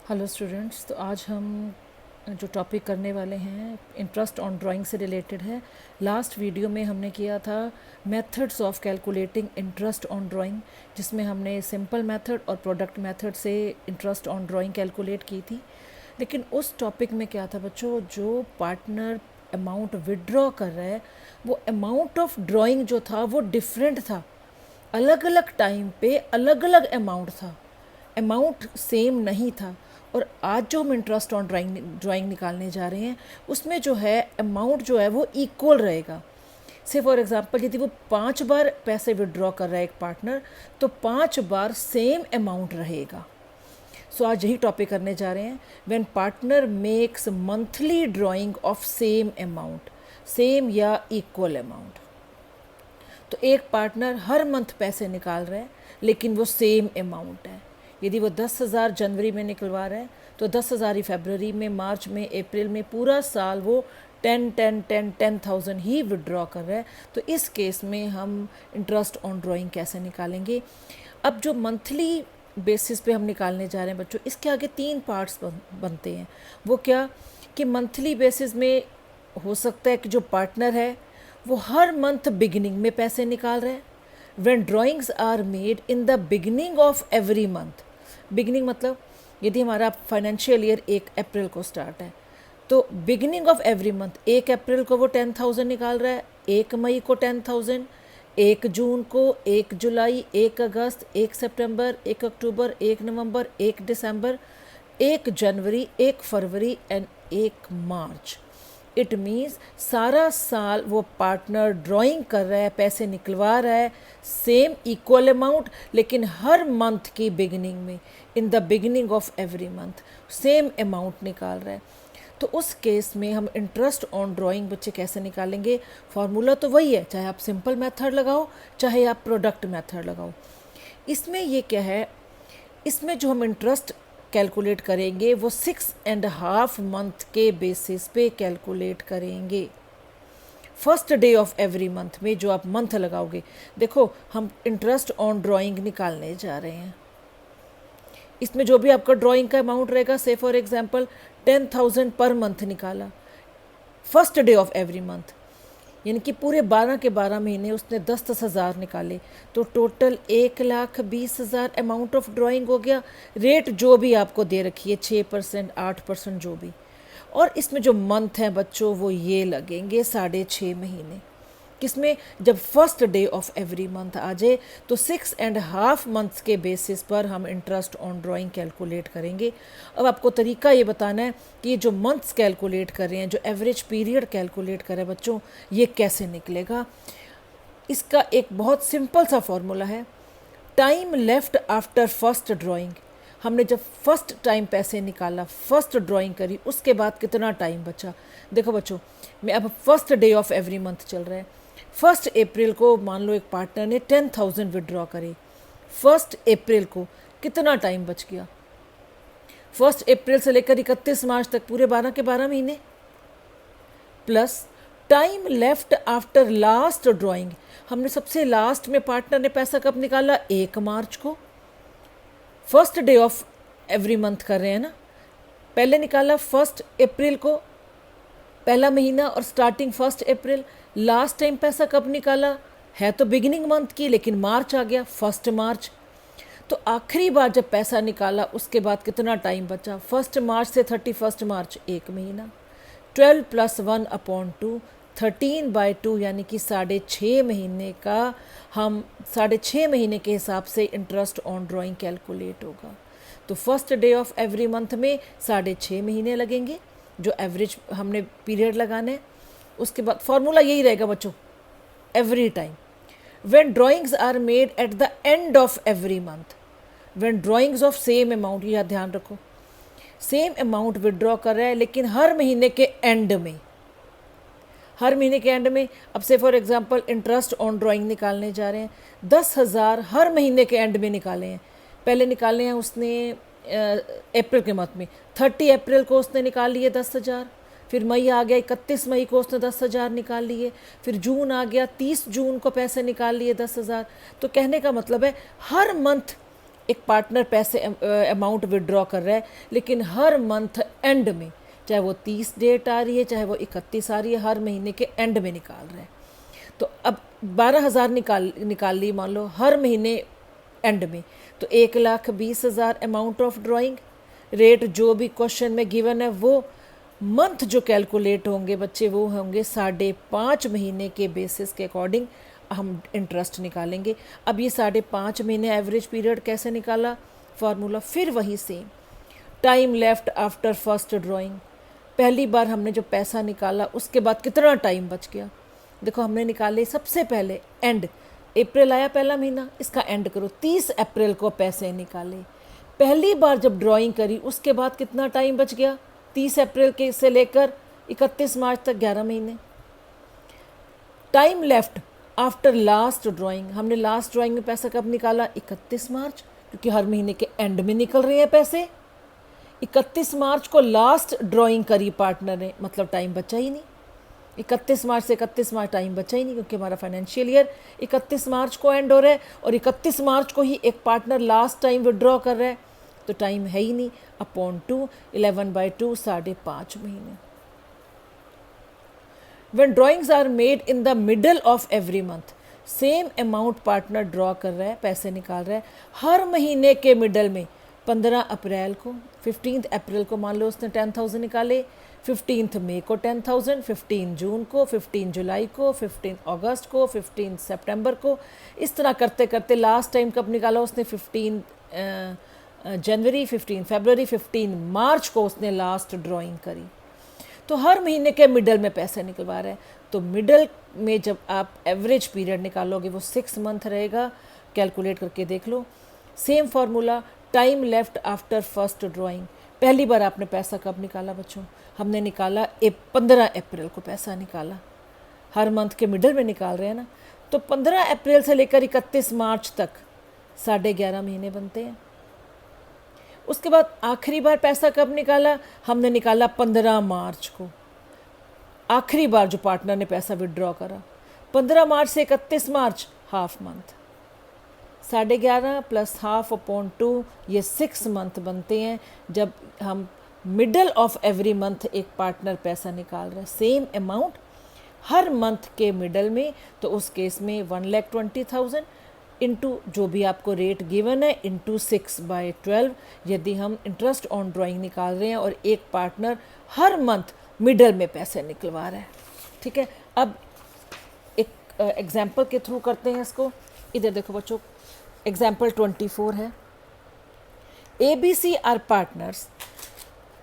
Hello students, तो आज हम जो टॉपिक करने वाले हैं इंटरेस्ट ऑन ड्राइंग से रिलेटेड है। लास्ट वीडियो में हमने किया था methods of calculating interest on drawing, जिसमें हमने सिंपल मेथड और प्रोडक्ट मेथड से इंटरेस्ट ऑन ड्राइंग कैलकुलेट की थी। लेकिन उस टॉपिक में क्या था बच्चों, जो पार्टनर अमाउंट विड्रॉ कर रहा है वो अमाउंट ऑफ ड्राइंग जो था वो डिफरेंट था। अलग अलग टाइम पे अलग अलग अमाउंट था, अमाउंट सेम नहीं था। और आज जो हम इंटरेस्ट ऑन ड्राइंग निकालने जा रहे हैं उसमें जो है अमाउंट जो है वो इक्वल रहेगा। से फॉर एग्जांपल यदि वो 5 बार पैसे विड्रॉ कर रहा है एक पार्टनर, तो 5 बार सेम अमाउंट रहेगा। सो आज यही टॉपिक करने जा रहे हैं, when partner makes monthly drying of same amount, same या इक्वल अमाउंट। तो एक पार्टनर हर मंथ पैसे निकाल रहा है लेकिन वो सेम अमाउंट है। यदि वो 10,000 जनवरी में निकलवा रहा है तो 10,000 ही फरवरी में, मार्च में, अप्रैल में, पूरा साल वो 10,000 ही विड्रॉ कर रहा है। तो इस केस में हम इंटरेस्ट ऑन ड्राइंग कैसे निकालेंगे। अब जो मंथली बेसिस पे हम निकालने जा रहे हैं बच्चों, इसके आगे 3 पार्ट्स बनते हैं। वो क्या कि मंथली बेसिस में हो सकता है कि जो पार्टनर है वो हर मंथ बिगिनिंग में पैसे निकाल रहा है। When drawings are made in the beginning of every month, beginning मतलब यदि हमारा फाइनेंशियल ईयर 1 अप्रैल को स्टार्ट है तो बिगिनिंग ऑफ एवरी मंथ 1 अप्रैल को वो 10,000 निकाल रहा है, 1 मई को 10,000, 1 जून को, 1 जुलाई, 1 अगस्त, 1 सितंबर, 1 अक्टूबर, 1 नवंबर, 1 दिसंबर, 1 जनवरी, 1 फरवरी एंड 1 मार्च। इट मीन्स सारा साल वो पार्टनर ड्राइंग कर रहा है, पैसे निकलवा रहा है, सेम इक्वल अमाउंट, लेकिन हर मंथ की बिगिनिंग में, इन the beginning of every month same amount निकाल रहा है। तो उस केस में हम इंटरेस्ट ऑन ड्राइंग बच्चे कैसे निकालेंगे। फार्मूला तो वही है, चाहे आप सिंपल मेथड लगाओ चाहे आप प्रोडक्ट मेथड लगाओ। इसमें ये क्या है, इसमें जो हम इंटरेस्ट कैलकुलेट करेंगे वो 6.5 मंथ के बेसिस पे कैलकुलेट करेंगे। First day of every month में जो आप मंथ लगाओगे, देखो हम इंटरेस्ट ऑन ड्राइंग निकालने जा रहे हैं। इसमें जो भी आपका ड्राइंग का अमाउंट रहेगा, से फॉर एग्जांपल 10,000 पर मंथ निकाला first day of every month, यानी कि पूरे 12 के 12 महीने उसने 10-10 हज़ार निकाले, तो टोटल 1,20,000 अमाउंट ऑफ ड्राइंग हो गया। रेट जो भी आपको दे रखी है 6%, 8% जो भी। और इसमें जो मंथ हैं बच्चों वो ये लगेंगे 6.5 महीने। किसमें, जब first day of every month आ जाए तो 6.5 मंथ्स के बेसिस पर हम इंटरेस्ट ऑन ड्राइंग कैलकुलेट करेंगे। अब आपको तरीका ये बताना है कि ये जो मंथ्स कैलकुलेट कर रहे हैं, जो एवरेज पीरियड कैलकुलेट कर रहे हैं बच्चों, ये कैसे निकलेगा। इसका एक बहुत सिंपल सा फॉर्मूला है, time left after first drawing. हमने जब फर्स्ट टाइम पैसे निकाला, फर्स्ट ड्राइंग करी, उसके बाद कितना टाइम बचा। देखो बच्चों, मैं अब first day of every month चल रहा है। फर्स्ट अप्रैल को मान लो एक पार्टनर ने 10,000 विड्रॉ करे, फर्स्ट अप्रैल को कितना टाइम बच गया। फर्स्ट अप्रैल से लेकर 31 मार्च तक पूरे 12 के 12 महीने, plus time left after last drawing. हमने सबसे लास्ट में पार्टनर ने पैसा कब निकाला, 1 मार्च को। First day of every month कर रहे हैं ना, पहले निकाला फर्स्ट अप्रैल को, पहला महीना और starting first April. Last time पैसा कब निकाला है तो बिगिनिंग मंथ की, लेकिन मार्च आ गया, 1 मार्च। तो आखिरी बार जब पैसा निकाला उसके बाद कितना टाइम बचा, 1 मार्च से 31 मार्च 1 महीना। 12 + 1/2, 13/2, यानी कि 6.5 महीने का, हम 6.5 महीने के हिसाब से इंटरेस्ट ऑन ड्राइंग कैलकुलेट होगा। तो first day of every month में 6.5 महीने लगेंगे, जो एवरेज हमने पीरियड लगाना है। उसके बाद फॉर्मूला यही रहेगा बच्चों every time. When drawings are made at the end of every month, when drawings of same amount, यह ध्यान रखो, सेम अमाउंट विड्रॉ कर रहा है लेकिन हर महीने के एंड में, हर महीने के एंड में। अब से for example interest on drawing निकालने जा रहे हैं, 10,000 हर महीने के एंड में निकाले हैं। पहले निकाले हैं उसने अप्रैल के मंथ में, 30 अप्रैल को उसने निकाल लिए 10,000, फिर मई आ गया, 31 मई को उसने 10,000 निकाल लिए, फिर जून आ गया, 30 जून को पैसे निकाल लिए 10,000। तो कहने का मतलब है हर मंथ एक पार्टनर पैसे अमाउंट विड्रॉ कर रहा है, लेकिन हर मंथ एंड में, चाहे वो 30 डेट आ रही है चाहे वो 31 आ रही है, हर महीने के एंड में निकाल रहा है। तो अब 12,000 निकाल ली मान लो हर महीने एंड में, तो 1,20,000 अमाउंट ऑफ ड्राइंग। रेट जो भी क्वेश्चन में गिवन है वो मंथ जो कैलकुलेट होंगे बच्चे वो होंगे 5.5 महीने के बेसिस के अकॉर्डिंग हम इंटरेस्ट निकालेंगे। अब ये 5.5 महीने एवरेज पीरियड कैसे निकाला, फार्मूला फिर वही same, time left after first drawing. पहली बार हमने जो पैसा निकाला उसके बाद कितना टाइम बच गया, देखो हमने निकाले सबसे पहले एंड, अप्रैल आया पहला महीना, इसका एंड करो, 30 अप्रैल को पैसे निकाले। पहली बार जब ड्राइंग करी उसके बाद कितना टाइम बच गया, 30 अप्रैल के से लेकर 31 मार्च तक 11 महीने। Time left after last drawing, हमने लास्ट ड्राइंग में पैसा कब निकाला, 31 मार्च, क्योंकि हर महीने के एंड में निकल रहे हैं पैसे। 31 मार्च को लास्ट ड्राइंग करी पार्टनर ने, मतलब टाइम बचा ही नहीं। 31 मार्च से 31 मार्च टाइम बचा ही नहीं, क्योंकि हमारा फाइनेंशियल ईयर 31 मार्च को एंड हो रहा है और 31 मार्च को ही एक पार्टनर लास्ट टाइम विड्रॉ कर रहा है, तो टाइम है ही नहीं। अपॉन 2, 11/2 5.5 महीने। When drawings are made in the middle of every month, same amount partner draw कर रहा है, पैसे निकाल रहा है हर महीने के मिडल में। 15 अप्रैल को, 15 अप्रैल को मान लो उसने 10,000 निकाले, 15 मई को 10,000, 15 जून को, 15 जुलाई को, 15 अगस्त को, 15 सितंबर को, इस तरह करते करते लास्ट टाइम कब निकाला उसने, 15 जनवरी, 15 फरवरी, 15 मार्च को उसने लास्ट ड्राइंग करी। तो हर महीने के मिडल में पैसे निकलवा रहे हैं। तो मिडल में जब आप एवरेज पीरियड निकालोगे वो 6 मंथ रहेगा, कैलकुलेट करके देख लो। Same formula, time left after first drawing. पहली बार आपने पैसा कब निकाला बच्चों, हमने निकाला 15 अप्रैल को पैसा निकाला, हर मंथ के मिडल में निकाल रहे हैं ना, तो 15 अप्रैल से लेकर 31 मार्च तक 11.5 महीने बनते हैं। उसके बाद आखिरी बार पैसा कब निकाला, हमने निकाला 15 मार्च को, आखिरी बार जो पार्टनर ने पैसा विड्रॉ करा। 15 मार्च से 31 मार्च half month, 11.5 plus half upon 2, ये 6 मंथ बनते हैं जब हम मिडल ऑफ एवरी मंथ एक पार्टनर पैसा निकाल रहा है सेम अमाउंट हर मंथ के मिडल में। तो उस केस में 1,20,000 इंटू जो भी आपको रेट गिवन है इंटू 6/12, यदि हम इंटरेस्ट ऑन ड्राइंग निकाल रहे हैं और एक पार्टनर हर मंथ मिडल में पैसे निकलवा रहा है। ठीक है, अब एक एग्जाम्पल के थ्रू करते हैं इसको। इधर देखो बच्चों, एग्जाम्पल 24 है। ABC are partners,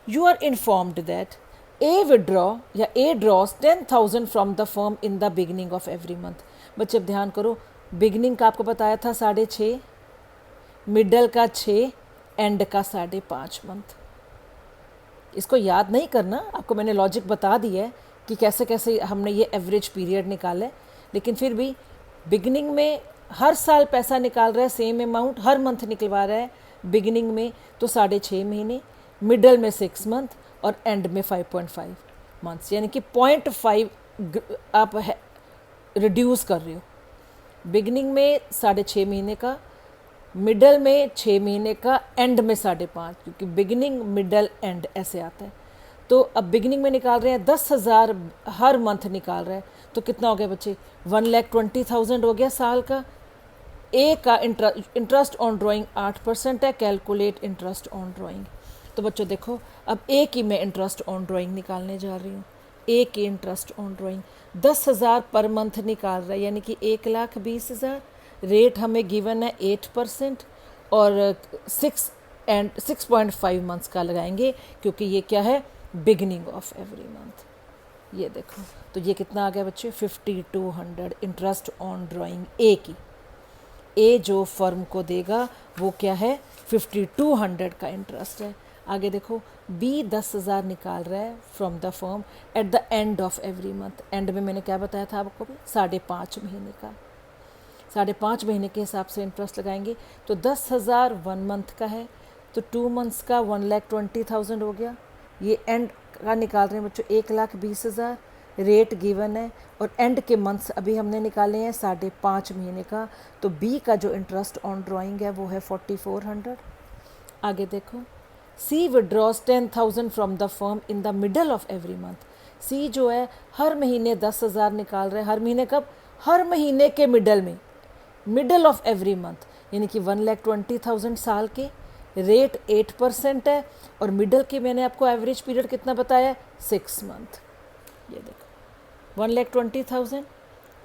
you are informed that A withdraw या A draws 10,000 from the firm in the beginning of every month. बच्चे अब ध्यान करो, बिगनिंग का आपको बताया था 6.5, मिडल का 6, एंड का 5.5 मंथ। इसको याद नहीं करना, आपको मैंने लॉजिक बता दिया है कि कैसे कैसे हमने ये एवरेज पीरियड निकाला है, लेकिन फिर भी बिगनिंग में हर साल पैसा निकाल रहा है सेम अमाउंट, हर मंथ निकलवा रहा है बिगनिंग में तो 6.5 महीने, मिडल में 6 मंथ और एंड में 5.5 मंथ्स, यानी कि 0.5 आप रिड्यूस कर रहे हो। बिगनिंग में 6.5 महीने का, मिडल में 6 महीने का, एंड में 5.5, क्योंकि बिगनिंग मिडल एंड ऐसे आता है। तो अब बिगनिंग में निकाल रहे हैं 10,000 हर मंथ निकाल रहे हैं, तो कितना हो गया बच्चे, 1,20,000 हो गया साल का। ए का इंटरेस्ट ऑन ड्राइंग 8% है, कैलकुलेट इंटरेस्ट ऑन ड्राइंग। तो बच्चों देखो, अब ए की मैं इंटरेस्ट ऑन ड्राइंग निकालने जा रही हूँ। ए की interest on drawing 10,000 per month निकाल रहा है, यानी कि 1,20,000। रेट हमें गिवन है 8% और 6.5 मंथ्स का लगाएंगे, क्योंकि ये क्या है, बिगनिंग ऑफ एवरी मंथ। ये देखो, तो ये कितना आ गया बच्चे, 5,200 इंटरेस्ट ऑन ड्राइंग ए की। ए जो फर्म को देगा वो क्या है, 5,200 का इंटरेस्ट है। आगे देखो, बी 10,000 निकाल रहा है from the firm at the end of every month. And में मैंने क्या बताया था आपको भी, 5.5 महीने का, 5.5 महीने के हिसाब से इंटरेस्ट लगाएंगे। तो 10,000 1 मंथ का है, तो 2 मंथ्स का 1,20,000 हो गया। ये एंड का निकाल रहे हैं बच्चों 1,20,000, रेट गिवन है और एंड के मंथ्स अभी हमने निकाले हैं 5.5 महीने का, तो बी का जो इंटरेस्ट ऑन ड्राइंग है वो है 4400। आगे देखो, C withdraws 10,000 from the firm in the middle of every month. C जो है हर महीने 10,000 निकाल रहा है। हर महीने कब? हर महीने के मिडल में, मिडल ऑफ एवरी मंथ, यानी कि 1,20,000 साल के। रेट 8% है और मिडल की मैंने आपको एवरेज पीरियड कितना बताया? 6 मंथ। ये देखो 1,20,000,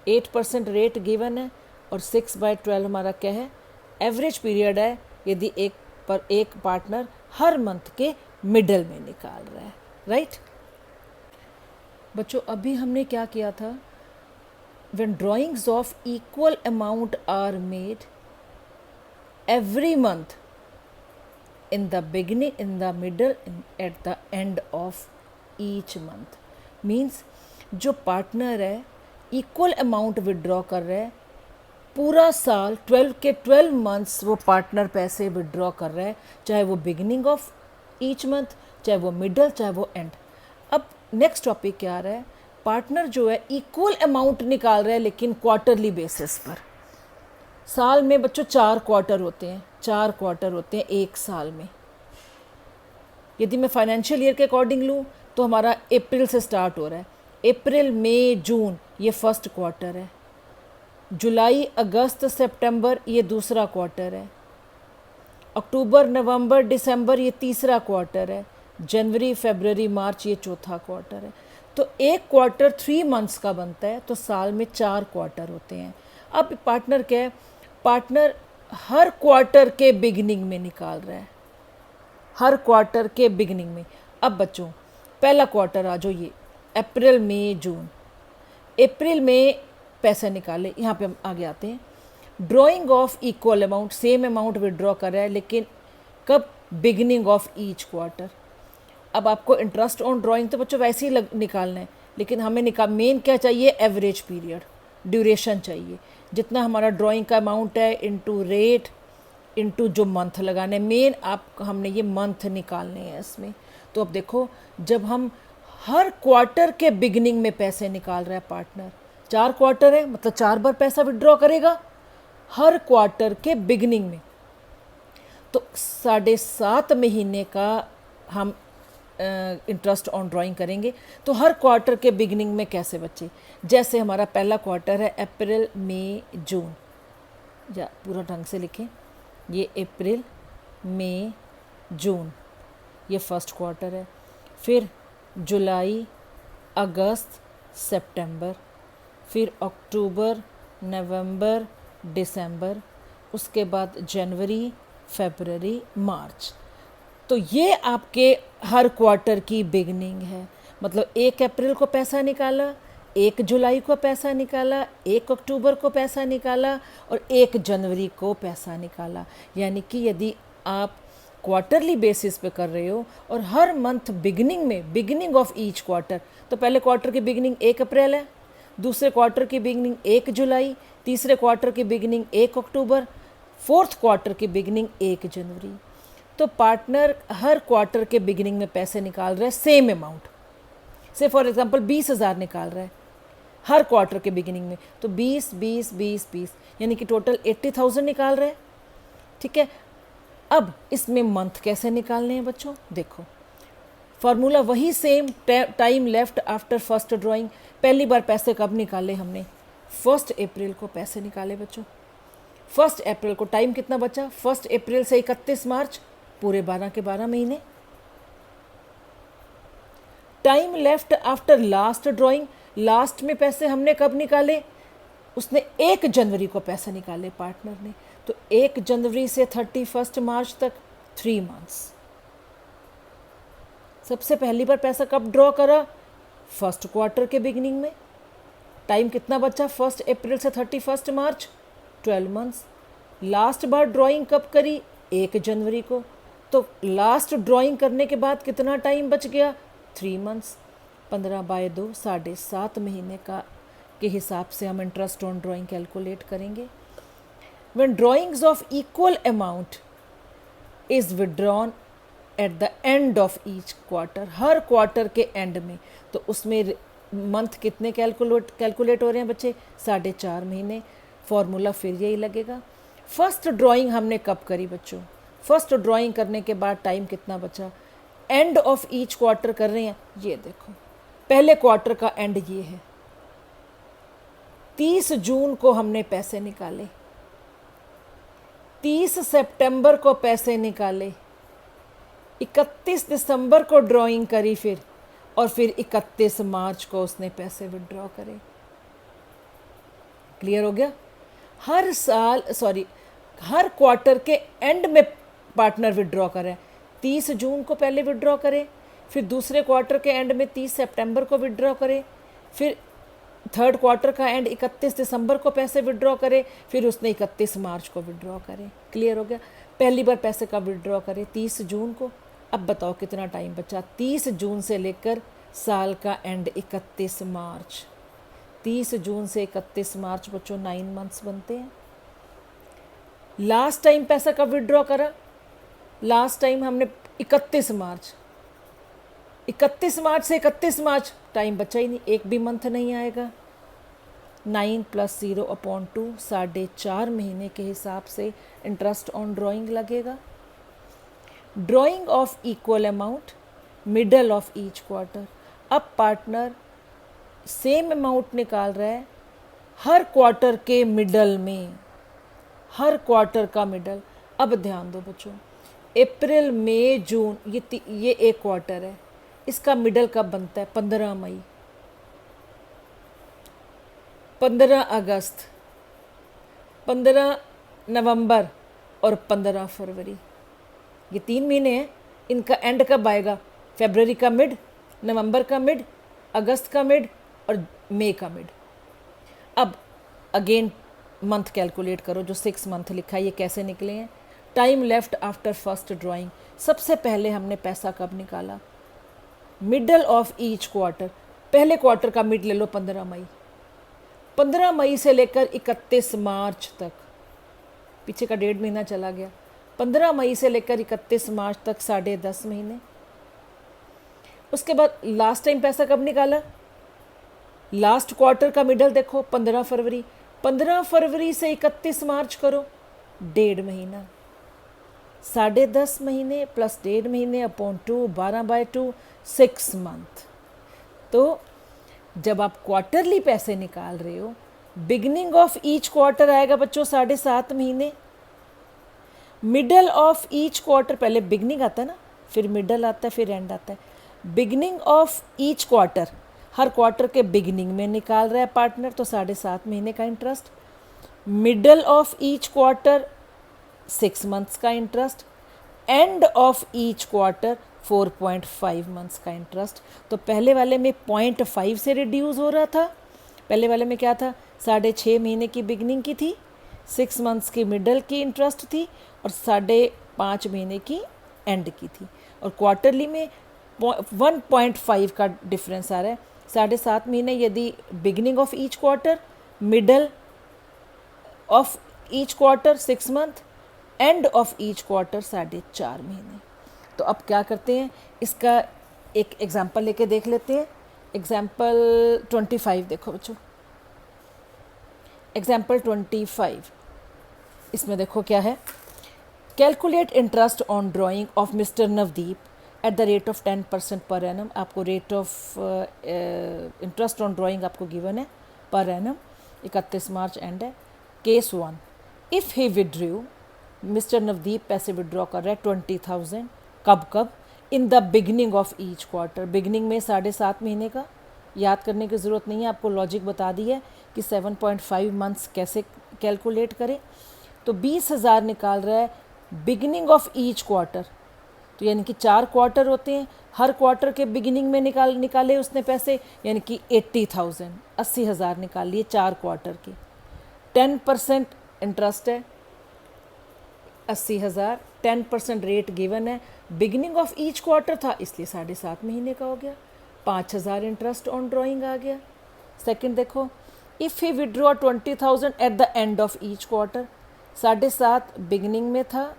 8% रेट गिवन है और 6/12 हमारा क्या है? एवरेज पीरियड है, यदि एक पार्टनर हर मंथ के मिडल में निकाल रहा है। राइट बच्चों, अभी हमने क्या किया था? when drawings of equal amount are made every month, in the beginning, in the middle, at the end of each month, means जो पार्टनर है इक्वल अमाउंट विड्रॉ कर रहा है पूरा साल, 12 के 12 मंथ्स वो पार्टनर पैसे विड्रॉ कर रहा है, चाहे वो बिगिनिंग ऑफ ईच मंथ, चाहे वो मिडल, चाहे वो एंड। अब नेक्स्ट टॉपिक क्या आ रहा है? पार्टनर जो है इक्वल अमाउंट निकाल रहा है लेकिन क्वार्टरली बेसिस पर। साल में बच्चों 4 क्वार्टर होते हैं, 4 क्वार्टर होते हैं एक साल में। यदि मैं फाइनेंशियल ईयर के अकॉर्डिंग लूँ तो हमारा अप्रैल से स्टार्ट हो रहा है। अप्रैल, मई, जून ये फर्स्ट क्वार्टर है। जुलाई, अगस्त, सितंबर ये दूसरा क्वार्टर है। अक्टूबर, नवंबर, दिसंबर ये तीसरा क्वार्टर है। जनवरी, फरवरी, मार्च ये चौथा क्वार्टर है। तो एक क्वार्टर 3 मंथ्स का बनता है, तो साल में 4 क्वार्टर होते हैं। अब पार्टनर क्या है? पार्टनर हर क्वार्टर के बिगिनिंग में निकाल रहा है, हर क्वार्टर के बिगिनिंग में। अब बच्चों पहला क्वार्टर आ जाओ, ये अप्रैल, मई, जून। अप्रैल में पैसे निकाले, यहाँ पे हम आगे आते हैं। Drying of equal amount, same amount withdraw कर रहा है लेकिन कब? Beginning of each quarter. अब आपको इंटरेस्ट ऑन ड्राइंग तो बच्चों वैसे ही निकालना है, लेकिन हमें मेन क्या चाहिए? एवरेज पीरियड, ड्यूरेशन चाहिए। जितना हमारा ड्राइंग का अमाउंट है इनटू रेट इनटू जो मंथ लगाने, मेन हमने ये मंथ निकालने हैं इसमें। तो अब देखो, जब हम हर क्वार्टर के बिगिनिंग में पैसे निकाल रहा है पार्टनर, 4 क्वार्टर है मतलब 4 बार पैसा विड्रॉ करेगा हर क्वार्टर के बिगिनिंग में, तो 7.5 महीने का हम इंटरेस्ट ऑन ड्राइंग करेंगे। तो हर क्वार्टर के बिगिनिंग में कैसे बच्चे? जैसे हमारा पहला क्वार्टर है अप्रैल, मई, जून, या पूरा ढंग से लिखें, ये अप्रैल, मई, जून ये फर्स्ट क्वार्टर है। फिर जुलाई, अगस्त, सितंबर, फिर अक्टूबर, नवंबर, दिसंबर, उसके बाद जनवरी, फरवरी, मार्च। तो ये आपके हर क्वार्टर की बिगनिंग है। मतलब 1 अप्रैल को पैसा निकाला, 1 जुलाई को पैसा निकाला, 1 अक्टूबर को पैसा निकाला और 1 जनवरी को पैसा निकाला। यानी कि यदि आप क्वार्टरली बेसिस पे कर रहे हो और हर मंथ बिगिनिंग में, बिगिनिंग ऑफ ईच क्वार्टर, तो पहले क्वार्टर की बिगिनिंग 1 अप्रैल है, दूसरे क्वार्टर की बिगिनिंग 1 जुलाई, तीसरे क्वार्टर की बिगिनिंग 1 अक्टूबर, फोर्थ क्वार्टर की बिगिनिंग 1 जनवरी। तो पार्टनर हर क्वार्टर के बिगिनिंग में पैसे निकाल रहा है सेम अमाउंट। से फॉर एग्जांपल 20,000 निकाल रहा है हर क्वार्टर के बिगिनिंग में, तो 20, 20, 20, 20 यानी कि टोटल 80,000 निकाल रहे हैं। ठीक है, अब इसमें मंथ कैसे निकालने हैं बच्चों? देखो फार्मूला वही same, time left after first drawing. पहली बार पैसे कब निकाले हमने? 1 अप्रैल को पैसे निकाले बच्चों। 1 अप्रैल को टाइम कितना बचा? 1 अप्रैल से 31 मार्च, पूरे 12 के 12 महीने। Time left after last drawing, last में पैसे हमने कब निकाले? उसने 1 जनवरी को पैसे निकाले पार्टनर ने, तो 1 जनवरी से 31 मार्च तक 3 मंथ्स। सबसे पहली बार पैसा कब ड्रॉ करा? 1 क्वार्टर के बिगिनिंग में। टाइम कितना बचा? 1 अप्रैल से 31 मार्च, 12 मंथ्स। लास्ट बार ड्राइंग कब करी? 1 जनवरी को। तो लास्ट ड्राइंग करने के बाद कितना टाइम बच गया? 3 मंथ्स। 15/2 7.5 महीने का के हिसाब से हम इंटरेस्ट ऑन ड्राइंग कैलकुलेट करेंगे। When drawings of equal amount is withdrawn eight the end of each quarter, हर क्वार्टर के एंड में, तो उसमें मंथ कितने कैलकुलेट हो रहे हैं बच्चे? 4.5 महीने। फॉर्मूला फिर यही लगेगा। फर्स्ट ड्राइंग हमने कब करी बच्चों? फर्स्ट ड्राइंग करने के बाद टाइम कितना बचा? एंड ऑफ ईच क्वार्टर कर रहे हैं। ये देखो पहले क्वार्टर का एंड ये है। 30 जून को हमने पैसे निकाले, 30 सितंबर को पैसे निकाले, 31 दिसंबर को ड्राइंग करी फिर, और फिर 31 मार्च को उसने पैसे विड्रॉ करे। क्लियर हो गया? हर साल हर क्वार्टर के एंड में पार्टनर विड्रॉ करे। 30 जून को पहले विड्रॉ करे, फिर दूसरे क्वार्टर के एंड में 30 सितंबर को विड्रॉ करे, फिर थर्ड क्वार्टर का एंड 31 दिसंबर को पैसे विड्रॉ करे, फिर उसने 31 मार्च को विड्रॉ करे। क्लियर हो गया? पहली बार पैसे कब विड्रॉ करे? 30 जून को। अब बताओ कितना टाइम बचा? 30 जून से लेकर साल का एंड 31 मार्च। 30 जून से 31 मार्च बच्चों 9 मंथ्स बनते हैं। लास्ट टाइम पैसा कब विड्रॉ करा? लास्ट टाइम हमने 31 मार्च। 31 मार्च से 31 मार्च टाइम बचा ही नहीं, एक भी मंथ नहीं आएगा। 9 + 0/2 4.5 महीने के हिसाब से इंटरेस्ट ऑन ड्राइंग लगेगा। Drying of equal amount middle of each quarter. अब पार्टनर सेम अमाउंट निकाल रहा है हर क्वार्टर के मिडल में, हर क्वार्टर का मिडल। अब ध्यान दो बच्चों, अप्रैल मई जून ये एक क्वार्टर है, इसका मिडल कब बनता है? 15 मई, 15 अगस्त, 15 नवंबर और 15 फरवरी। ये 3 महीने हैं। इनका एंड कब आएगा? फरवरी का मिड, नवंबर का मिड, अगस्त का मिड और मई का मिड। अब अगेन मंथ कैलकुलेट करो। जो 6 मंथ लिखा है ये कैसे निकले हैं? Time left after first drawing. सबसे पहले हमने पैसा कब निकाला? Middle of each quarter. पहले क्वार्टर का मिड ले लो 15 मई। 15 मई से लेकर 31 मार्च तक, पीछे का 1.5 महीना चला गया। 15 मई से लेकर 31 मार्च तक 10.5 महीने। उसके बाद लास्ट टाइम पैसा कब निकाला? लास्ट क्वार्टर का मिडल देखो 15 फरवरी। 15 फरवरी से 31 मार्च करो, 1.5 महीना। 10.5 महीने प्लस 1.5 महीने अपॉन 2, 12/2, 6 मंथ। तो जब आप क्वार्टरली पैसे निकाल रहे हो, बिगनिंग ऑफ ईच क्वार्टर आएगा बच्चों 7.5 महीने। मिडल ऑफ ईच क्वार्टर, पहले बिगनिंग आता है ना, फिर मिडल आता है, फिर एंड आता है। बिगनिंग ऑफ ईच क्वार्टर, हर क्वार्टर के बिगनिंग में निकाल रहा है पार्टनर, तो 7.5 महीने का interest. Middle of each quarter 6 months का interest. End of each quarter 4.5 months का इंटरेस्ट। तो पहले वाले में 0.5 से रिड्यूस हो रहा था। पहले वाले में क्या था? 6.5 महीने की बिगनिंग की थी, 6 मंथ्स की मिडल की इंटरेस्ट थी और 5.5 महीने की एंड की थी। और क्वार्टरली में 1.5 का डिफरेंस आ रहा है। 7.5 महीने यदि beginning of each quarter, middle of each quarter 6 month, and of each quarter 4.5 महीने। तो अब क्या करते हैं, इसका एक एग्जाम्पल लेके देख लेते हैं। एग्जाम्पल 25 देखो बच्चों, एग्जाम्पल 25। इसमें देखो क्या है, calculate interest on drawing of mister Navdeep at the rate of 10% per annum. आपको rate of interest on drawing आपको गिवन है पर एनम। 31 मार्च एंड है। Case 1, if he withdrew, mister Navdeep पैसे विड्रॉ कर रहा है 20,000। कब? In the beginning of each quarter. Beginning में 7.5 महीने का, याद करने की ज़रूरत नहीं है, आपको लॉजिक बता दी है कि 7.5 मंथ्स कैसे कैलकुलेट करें। तो 20,000 निकाल रहा है बिगनिंग ऑफ ईच क्वार्टर। तो यानी कि 4 क्वार्टर होते हैं, हर क्वार्टर के बिगिनिंग में निकाले उसने पैसे, यानी कि 80,000, 80,000 निकाल लिए 4 क्वार्टर के। 10% इंटरेस्ट है, 80,000, 10% रेट गिवन है। बिगिनिंग ऑफ ईच क्वार्टर था इसलिए 7.5 महीने का हो गया। 5,000 इंटरेस्ट ऑन ड्राइंग आ गया। सेकंड देखो, if he withdraw 20,000 eight the end of each quarter. 7.5 beginning में था,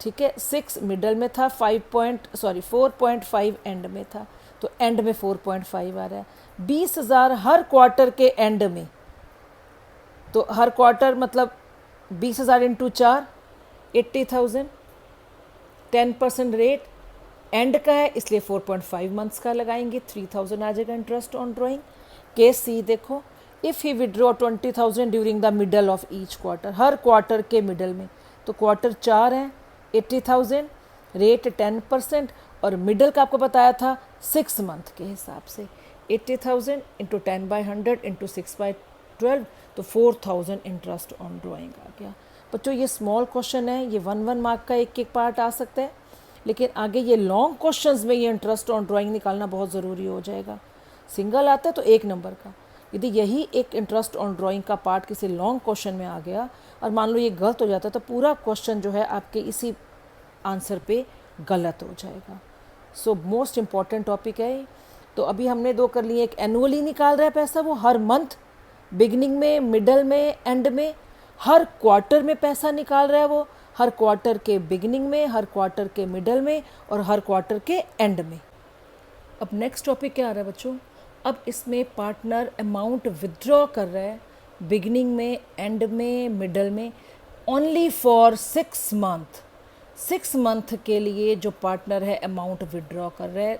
ठीक है, 6 मिडल में था, 4.5 एंड में था। तो एंड में 4.5 आ रहा है। 20,000 हर क्वार्टर के एंड में, तो हर क्वार्टर मतलब 20,000 इंटू 4 80,000, 10% रेट एंड का है इसलिए 4.5 मंथ्स का लगाएंगे, 3,000 आ जाएगा इंटरेस्ट ऑन ड्राइंग। केस सी देखो, if he withdraw 20,000 during the middle of each quarter, हर क्वार्टर के मिडल में, तो क्वार्टर 4 है 80,000, रेट 10% और मिडल का आपको बताया था 6 मंथ के हिसाब से 80,000 इंटू 10/100 इंटू 6/12, तो 4,000 इंटरेस्ट ऑन ड्राइंग आ गया। बच्चों ये स्मॉल क्वेश्चन है, ये 1 मार्क का एक पार्ट आ सकता है, लेकिन आगे ये लॉन्ग क्वेश्चंस में ये इंटरेस्ट ऑन ड्राइंग निकालना बहुत ज़रूरी हो जाएगा। सिंगल आता है तो 1 नंबर का, यदि यही एक इंटरेस्ट ऑन ड्राइंग का पार्ट किसी लॉन्ग क्वेश्चन में आ गया और मान लो ये गलत हो जाता है तो पूरा क्वेश्चन जो है आपके इसी आंसर पे गलत हो जाएगा। सो मोस्ट इम्पॉर्टेंट टॉपिक है। तो अभी हमने 2 कर लिए, एक एनुअली निकाल रहा है पैसा, वो हर मंथ बिगनिंग में, मिडल में, एंड में, हर क्वार्टर में पैसा निकाल रहा है, वो हर क्वार्टर के बिगनिंग में, हर क्वार्टर के मिडल में और हर क्वार्टर के एंड में। अब नेक्स्ट टॉपिक क्या आ रहा है बच्चों, अब इसमें पार्टनर अमाउंट विथड्रॉ कर रहा है बिगनिंग में, एंड में, मिडल में, ओनली फॉर 6 मंथ। 6 मंथ के लिए जो पार्टनर है अमाउंट विथड्रॉ कर रहा है,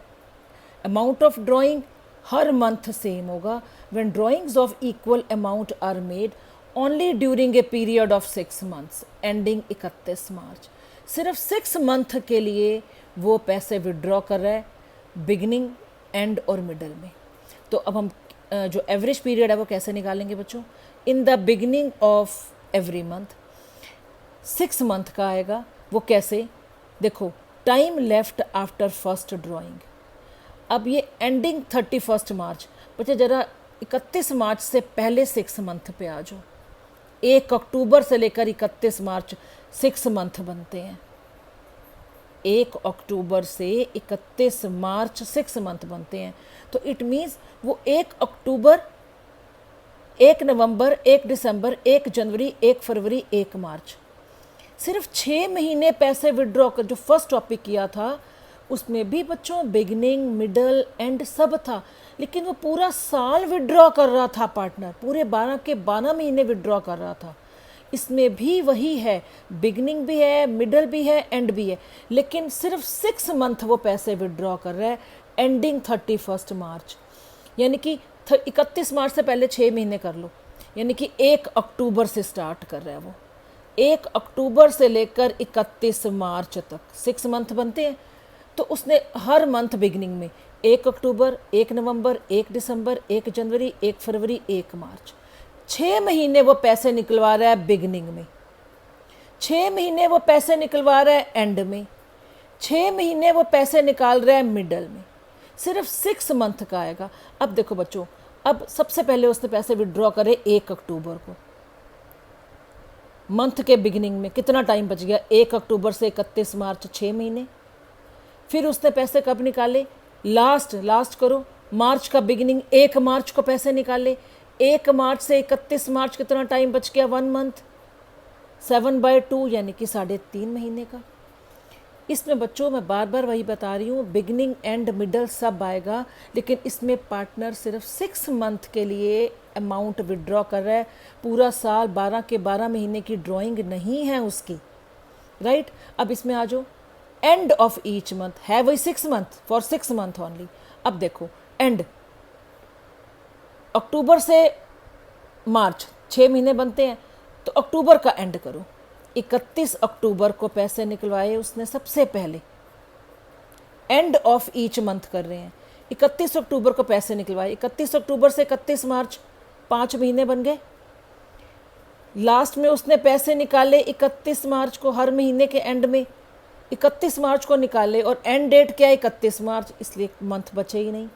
अमाउंट ऑफ ड्राइंग हर मंथ सेम होगा। When drawings of equal amount are made only during a period of 6 months ending 31 March. सिर्फ 6 मंथ के लिए वो पैसे विड्रॉ कर रहा है बिगनिंग, एंड और मिडल में। तो अब हम जो एवरेज पीरियड है वो कैसे निकालेंगे बच्चों, इन the beginning of every month 6 month का आएगा। वो कैसे, देखो time left after first drawing, अब ये एंडिंग 31 मार्च, बच्चे ज़रा 31 मार्च से पहले 6 मंथ पे आ जाओ। 1 अक्टूबर से लेकर 31 मार्च 6 मंथ बनते हैं। 1 अक्टूबर से 31 मार्च 6 मंथ बनते हैं। तो इट मीन्स वो 1 अक्टूबर, 1 नवंबर, 1 दिसंबर, 1 जनवरी, 1 फरवरी, 1 मार्च, सिर्फ 6 महीने पैसे विड्रॉ कर। जो फर्स्ट टॉपिक किया था उसमें भी बच्चों बिगनिंग, मिडल, एंड सब था, लेकिन वो पूरा साल विड्रॉ कर रहा था पार्टनर, पूरे 12 के 12 महीने विड्रॉ कर रहा था। इसमें भी वही है, बिगनिंग भी है, मिडल भी है, एंड भी है, लेकिन सिर्फ 6 मंथ वो पैसे विड्रॉ कर रहा है एंडिंग 31 मार्च। यानी कि 31 मार्च से पहले 6 महीने कर लो, यानी कि 1 अक्टूबर से स्टार्ट कर रहा है वो। 1 अक्टूबर से लेकर 31 मार्च तक 6 मंथ बनते हैं। तो उसने हर मंथ बिगनिंग में 1 अक्टूबर, 1 नवंबर, 1 दिसंबर, 1 जनवरी, 1 फरवरी, 1 मार्च, 6 महीने वो पैसे निकलवा रहा है बिगनिंग में, 6 महीने वो पैसे निकलवा रहा है एंड में, 6 महीने वो पैसे निकाल रहा है मिडल में। सिर्फ 6 मंथ का आएगा। अब देखो बच्चों, अब सबसे पहले उसने पैसे विड्रॉ करे 1 अक्टूबर को, मंथ के बिगिनिंग में कितना टाइम बच गया, 1 अक्टूबर से 31 मार्च 6 महीने। फिर उसने पैसे कब निकाले, लास्ट करो, मार्च का बिगिनिंग 1 मार्च को पैसे निकाले। 1 मार्च से 31 मार्च कितना टाइम बच गया, 1 मंथ, 7/2 यानी कि 3.5 महीने का। इसमें बच्चों मैं बार बार वही बता रही हूँ, बिगनिंग, एंड, मिडल सब आएगा, लेकिन इसमें पार्टनर सिर्फ 6 मंथ के लिए अमाउंट विड्रॉ कर रहा है, पूरा साल 12 के 12 महीने की ड्राइंग नहीं है उसकी, राइट। अब इसमें आ जाओ, एंड ऑफ ईच मंथ है वही 6 मंथ, फॉर 6 मंथ ओनली। अब देखो एंड, अक्टूबर से मार्च 6 महीने बनते हैं, तो अक्टूबर का एंड करो। 31 अक्टूबर को पैसे निकलवाए उसने सबसे पहले, एंड ऑफ ईच मंथ कर रहे हैं। 31 अक्टूबर को पैसे निकलवाए, 31 अक्टूबर से 31 मार्च 5 महीने बन गए। लास्ट में उसने पैसे निकाले 31 मार्च को, हर महीने के एंड में 31 मार्च को निकाले, और एंड डेट क्या है 31 मार्च, इसलिए मंथ बचे ही नहीं।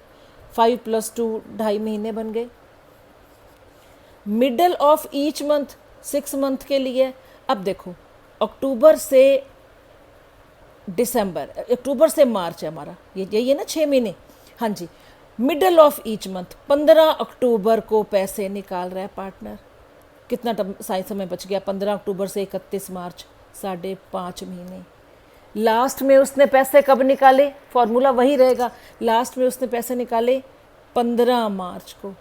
5 + 2 2.5 महीने बन गए। Middle of each month 6 month के लिए। अब देखो अक्टूबर से दिसंबर, अक्टूबर से मार्च है हमारा, ये यही है ना 6 महीने, हाँ जी। मिडल ऑफ ईच मंथ 15 अक्टूबर को पैसे निकाल रहा है पार्टनर। कितना समय बच गया, 15 अक्टूबर से 31 मार्च, 5.5 महीने। लास्ट में उसने पैसे कब निकाले, फॉर्मूला वही रहेगा, लास्ट में उसने पैसे निकाले 15 मार्च को,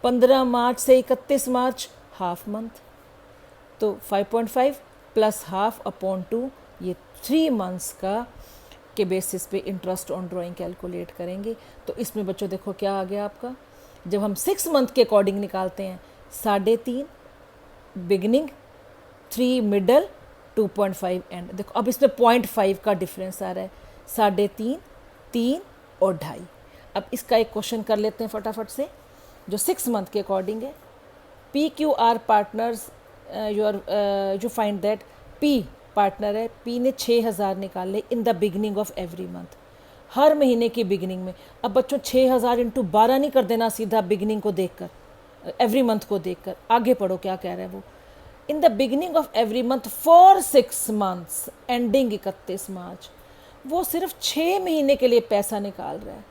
15 मार्च से 31 मार्च हाफ मंथ, तो 5.5 प्लस हाफ अपॉन 2, ये 3 मंथ्स का के बेसिस पे इंटरेस्ट ऑन ड्राइंग कैलकुलेट करेंगे। तो इसमें बच्चों देखो क्या आ गया आपका, जब हम 6 मंथ के अकॉर्डिंग निकालते हैं 3.5 बिगनिंग, 3 मिडल, 2.5 एंड। देखो अब इसमें 0.5 का डिफरेंस आ रहा है, 3.5, 3 और 2.5। अब इसका एक क्वेश्चन कर लेते हैं फटाफट से जो 6 मंथ के अकॉर्डिंग है। P Q R partners, you find that P partner है, पी ने 6,000 निकाले in the beginning of every month, हर महीने की बिगनिंग में। अब बच्चों 6,000 इंटू 12 नहीं कर देना सीधा बिगनिंग को देखकर, एवरी मंथ को देखकर, आगे पढ़ो क्या कह रहा है वो। इन the beginning of every month for 6 months ending 31 मार्च, वो सिर्फ 6 महीने के लिए पैसा निकाल रहा है,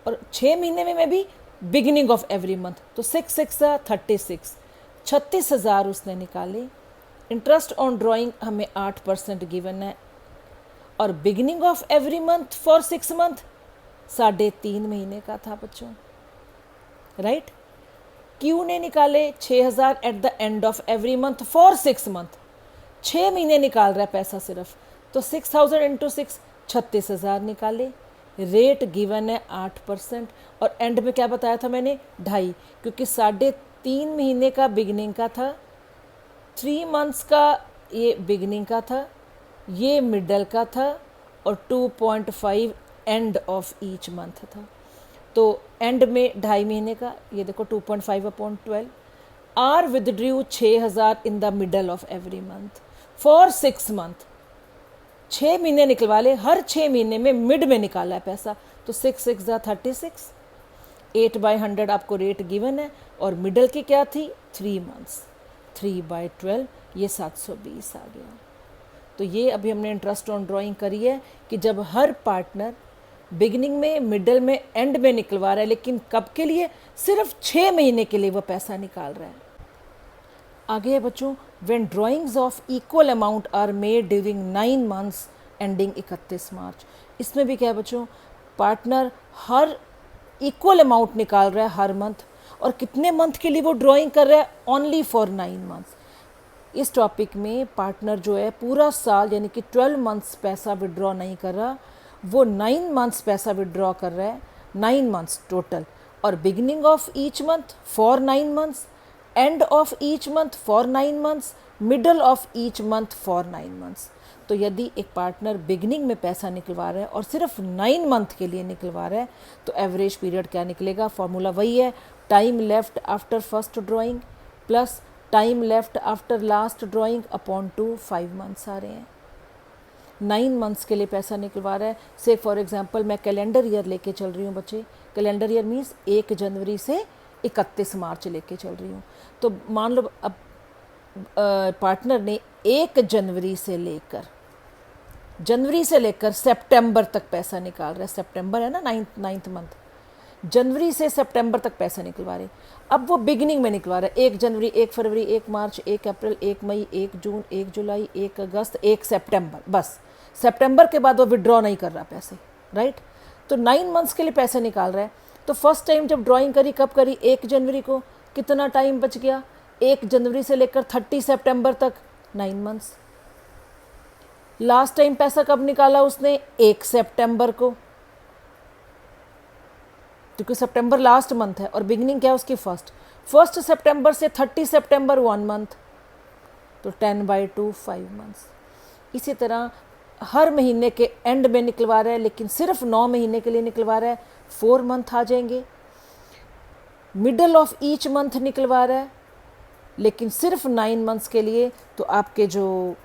और 6 महीने में भी बिगनिंग ऑफ एवरी मंथ, तो 6 6 36, 36,000 उसने निकाले। इंटरेस्ट ऑन ड्राइंग हमें 8% गिवन है, और beginning of every month for 6 month 3.5 महीने का था बच्चों, राइट। क्यू ने निकाले 6,000 eight the end of every month for 6 month, 6 महीने निकाल रहा है पैसा सिर्फ, तो 6,000 इंटू 6, 36,000 निकाले। रेट गिवन है 8%, और एंड में क्या बताया था मैंने, 2.5, क्योंकि 3.5 महीने का बिगनिंग का था, 3 मंथ्स का ये बिगनिंग का था, ये मिडल का था, और 2.5 एंड ऑफ ईच मंथ था। तो एंड में 2.5 महीने का, ये देखो 2.5 upon 12। R withdrew 6,000 in the middle of every month for 6 month, 6 महीने निकलवा ले, हर 6 महीने में मिड में निकाला है पैसा, तो 6 6 36, 8/100 आपको रेट गिवन है, और मिडल की क्या थी 3 मंथ्स, 3/12, ये 720 आ गया। तो ये अभी हमने इंटरेस्ट ऑन ड्राइंग करी है कि जब हर पार्टनर बिगिनिंग में, मिडल में, एंड में निकलवा रहा है, लेकिन कब के लिए, सिर्फ 6 महीने के लिए वो पैसा निकाल रहा है। आगे है बच्चों, when drawings of equal amount are made during 9 months ending 31 March. इसमें भी क्या है बच्चों, पार्टनर हर इक्वल अमाउंट निकाल रहा है हर मंथ, और कितने मंथ के लिए वो ड्राइंग कर रहा है, ओनली फॉर 9 मंथ्स। इस टॉपिक में पार्टनर जो है पूरा साल यानी कि 12 मंथ्स पैसा विड्रॉ नहीं कर रहा, वो 9 मंथ्स पैसा विड्रॉ कर रहा है, 9 मंथ्स टोटल, और beginning of each month for 9 months, and of each month for 9 months, middle of each month for 9 months. तो यदि एक पार्टनर बिगिनिंग में पैसा निकलवा रहा है और सिर्फ 9 मंथ के लिए निकलवा रहा है, तो एवरेज पीरियड क्या निकलेगा, फॉर्मूला वही है, time left after first drawing plus time left after last drawing upon 2, 5 months आ रहे हैं। 9 मंथ्स के लिए पैसा निकलवा रहा है। से फॉर एग्जांपल मैं कैलेंडर ईयर लेके चल रही हूँ बच्चे, कैलेंडर ईयर मीन्स 1 जनवरी से 31 मार्च लेके चल रही हूँ। तो मान लो अब पार्टनर ने 1 जनवरी से लेकर सितंबर तक पैसा निकाल रहा है, सितंबर है ना 9th मंथ, जनवरी से सितंबर तक पैसा निकलवा रहे। अब वो बिगिनिंग में निकलवा रहा है 1 जनवरी, 1 फरवरी, 1 मार्च, 1 अप्रैल, 1 मई, 1 जून, 1 जुलाई, 1 अगस्त, 1 सितंबर, बस सितंबर के बाद वो विड्रॉ नहीं कर रहा पैसे, राइट। तो 9 मंथ्स के लिए पैसे निकाल रहा है। तो फर्स्ट टाइम जब ड्राइंग करी कब करी, 1 जनवरी को, कितना टाइम बच गया, 1 जनवरी से लेकर 30 सितंबर तक 9 मंथ्स। लास्ट टाइम पैसा कब निकाला उसने, 1 सितंबर को, क्योंकि सितंबर लास्ट मंथ है और बिगिनिंग क्या है उसकी फर्स्ट सितंबर से 30 सितंबर 1 मंथ, तो 10/2 5 मंथ्स। इसी तरह हर महीने के एंड में निकलवा रहा है, लेकिन सिर्फ 9 महीने के लिए निकलवा रहा है, 4 मंथ आ जाएंगे। मिडल ऑफ ईच मंथ निकलवा रहा है, लेकिन सिर्फ 9 मंथ्स के लिए, तो आपके जो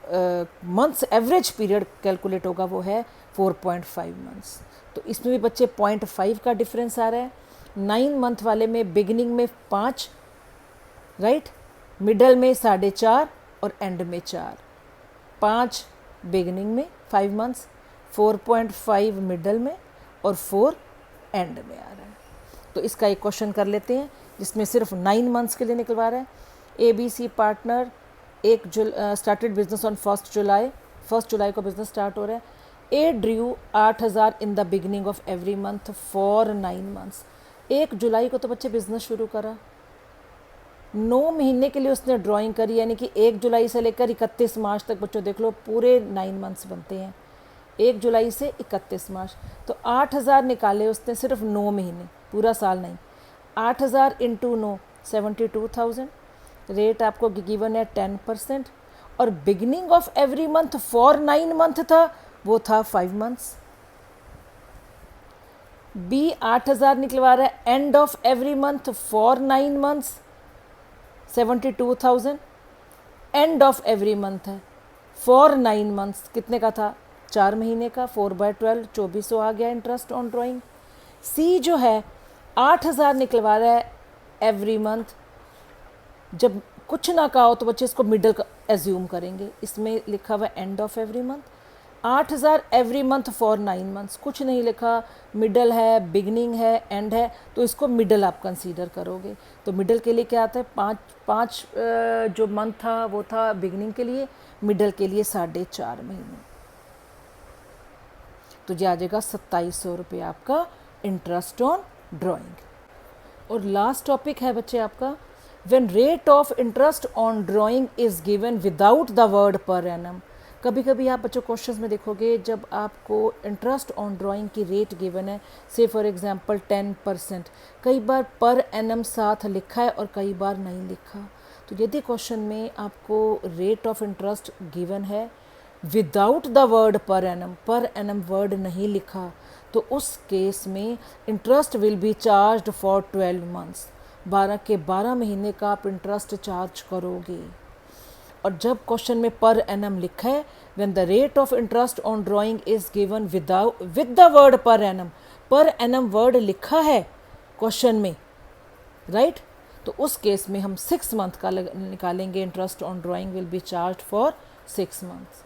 मंथ्स एवरेज पीरियड कैलकुलेट होगा वो है 4.5 मंथ्स। तो इसमें भी बच्चे 0.5 का डिफरेंस आ रहा है। 9 मंथ वाले में बिगिनिंग में 5, राइट, मिडल में 4.5 और एंड में 4। 5 बिगिनिंग में 5 मंथ्स, 4.5 मिडल में और 4 एंड में आ रहा है। तो इसका एक क्वेश्चन कर लेते हैं जिसमें सिर्फ 9 मंथ्स के लिए निकलवा रहा है। ABC partner started business on 1 जुलाई को बिजनेस स्टार्ट हो रहा है। A drew 8,000 in the beginning of every month for 9 months. 1 जुलाई को तो बच्चे बिजनेस शुरू करा, 9 महीने के लिए उसने ड्राइंग करी, यानी कि 1 जुलाई से लेकर 31 मार्च तक बच्चों देख लो पूरे 9 मंथ्स बनते हैं, 1 जुलाई से 31 मार्च। तो 8,000 निकाले उसने सिर्फ 9 महीने, पूरा साल नहीं। 8,000 इंटू 9 72,000, रेट आपको गिवन है 10%, और beginning of every month for 9 month था, वो था 5 मंथ्स। बी 8,000 निकलवा रहा है and of every month for 9 months 72,000, and of every month है फॉर 9 मंथ्स, कितने का था 4 महीने का, 4/12 2400 आ गया इंटरेस्ट ऑन ड्राइंग। सी जो है 8,000 निकलवा रहा है एवरी मंथ, जब कुछ ना कहा हो तो बच्चे इसको मिडल का एज्यूम करेंगे, इसमें लिखा हुआ and of every month. 8,000 every month for 9 months, कुछ नहीं लिखा, मिडल है, बिगनिंग है, एंड है, तो इसको मिडल आप कंसीडर करोगे। तो मिडल के लिए क्या आता है, पाँच जो मंथ था वो था बिगनिंग के लिए, मिडल के लिए 4.5 महीने, तो ये आ जाएगा 2,700 रुपये आपका इंटरेस्ट ऑन ड्राइंग। और लास्ट टॉपिक है बच्चे आपका, when rate of interest on drawing is given without the word per annum. कभी कभी आप बच्चों क्वेश्चंस में देखोगे जब आपको इंटरेस्ट ऑन ड्राइंग की रेट गिवन है, से फॉर एग्जांपल 10%, कई बार पर एनम साथ लिखा है और कई बार नहीं लिखा। तो यदि क्वेश्चन में आपको रेट ऑफ इंटरेस्ट गिवन है without the word per annum word नहीं लिखा, तो उस केस में interest will be charged for 12 months, 12 के 12 महीने का आप इंटरेस्ट चार्ज करोगे। और जब क्वेश्चन में पर एनम लिखा है, when the rate of interest on drawing is given with the word per annum word लिखा है क्वेश्चन में, राइट, तो उस केस में हम 6 मंथ का निकालेंगे, interest on drawing will be charge for 6 months.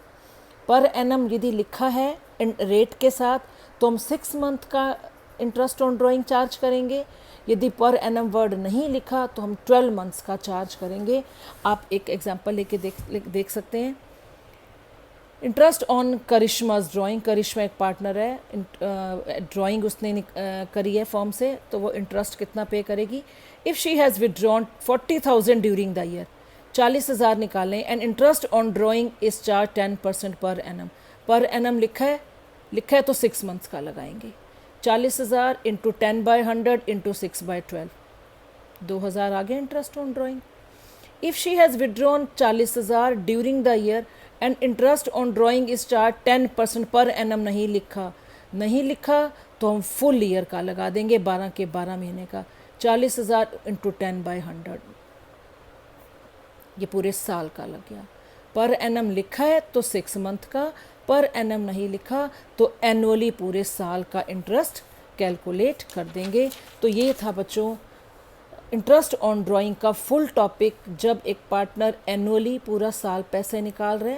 Per annum यदि लिखा है रेट के साथ तो हम 6 मंथ का इंटरेस्ट ऑन ड्राइंग चार्ज करेंगे, यदि पर एनम वर्ड नहीं लिखा तो हम 12 मंथ्स का चार्ज करेंगे। आप एक एग्जांपल लेके देख सकते हैं। इंटरेस्ट ऑन करिश्माज ड्राइंग, करिश्मा एक पार्टनर है, ड्राइंग उसने करी है फॉर्म से, तो वो इंटरेस्ट कितना पे करेगी। If she has withdrawn 40,000 during the year, 40,000 निकालें, and interest on drawing is charge 10% per annum लिखा है तो 6 मंथ्स का लगाएंगे। 40,000 इंटू 10/100 इंटू 6/12, 2,000 आ गया interest on drawing. If she has withdrawn 40,000 during the year and interest on drawing is charge 10%, per annum नहीं लिखा तो हम फुल ईयर का लगा देंगे, 12 के 12 महीने का। 40,000 इंटू 10/100, ये पूरे साल का लग गया। पर एनम लिखा है तो 6 मंथ का, पर एनम नहीं लिखा तो एनुअली पूरे साल का इंटरेस्ट कैलकुलेट कर देंगे। तो ये था बच्चों इंटरेस्ट ऑन ड्राइंग का फुल टॉपिक, जब एक पार्टनर एनुअली पूरा साल पैसे निकाल रहे,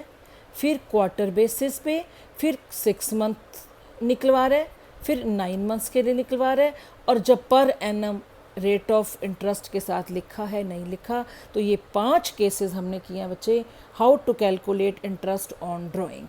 फिर क्वार्टर बेसिस पे, फिर 6 मंथ निकलवा रहे, फिर 9 मंथ्स के लिए निकलवा रहे, और जब per annum rate of interest के साथ लिखा है नहीं लिखा। तो ये 5 केसेस हमने किए हैं बच्चे, how to calculate interest on drawing.